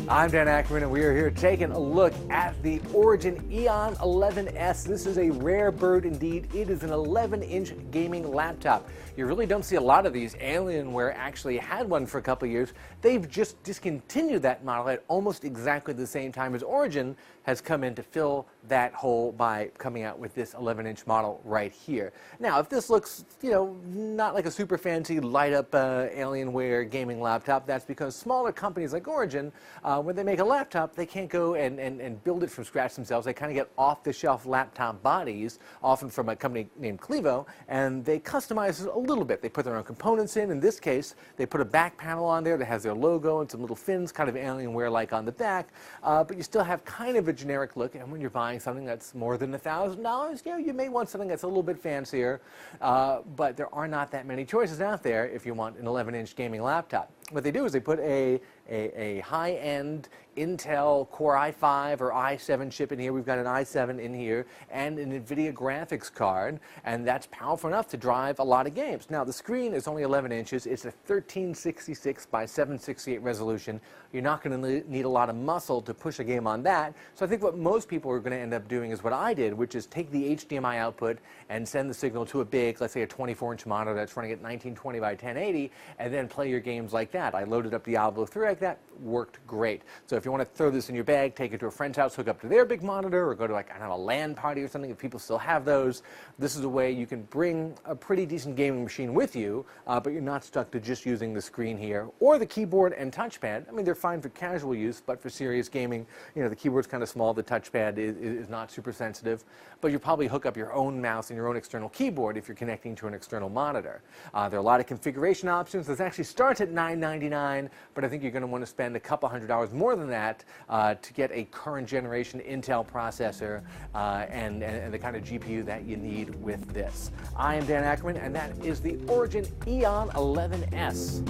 I'm Dan Ackerman, and we are here taking a look at the Origin Eon 11S. This is a rare bird indeed. It is an 11-inch gaming laptop. You really don't see a lot of these. Alienware actually had one for a couple of years. They've just discontinued that model at almost exactly the same time as Origin has come in to fill that hole by coming out with this 11-inch model right here. Now, if this looks, not like a super fancy light-up Alienware gaming laptop, that's because smaller companies like Origin, when they make a laptop, they can't go and build it from scratch themselves. They kind of get off-the-shelf laptop bodies, often from a company named Clevo, and they customize it a little bit. They put their own components in. In this case, they put a back panel on there that has their logo and some little fins, kind of Alienware-like on the back, but you still have kind of a generic look. And when you're buying something that's more than $1,000, you may want something that's a little bit fancier, but there are not that many choices out there if you want an 11-inch gaming laptop. What they do is they put a high-end Intel Core i5 or i7 chip in here. We've got an i7 in here and an NVIDIA graphics card, and that's powerful enough to drive a lot of games. Now, the screen is only 11 inches. It's a 1366 by 768 resolution. You're not going to need a lot of muscle to push a game on that. So I think what most people are going to end up doing is what I did, which is take the HDMI output and send the signal to a big, let's say a 24-inch monitor that's running at 1920 by 1080, and then play your games like that. I loaded up Diablo 3 like that. Worked great. So if you want to throw this in your bag, take it to a friend's house, hook up to their big monitor, or go to a LAN party or something if people still have those, this is a way you can bring a pretty decent gaming machine with you, but you're not stuck to just using the screen here or the keyboard and touchpad. I mean, they're fine for casual use, but for serious gaming, the keyboard's kind of small, the touchpad is not super sensitive, but you probably hook up your own mouse and your own external keyboard if you're connecting to an external monitor. There are a lot of configuration options. This actually starts at $999, but I think you're going to want to spend a couple $100 more than that to get a current generation Intel processor and the kind of GPU that you need with this. I am Dan Ackerman, and that is the Origin Eon 11S.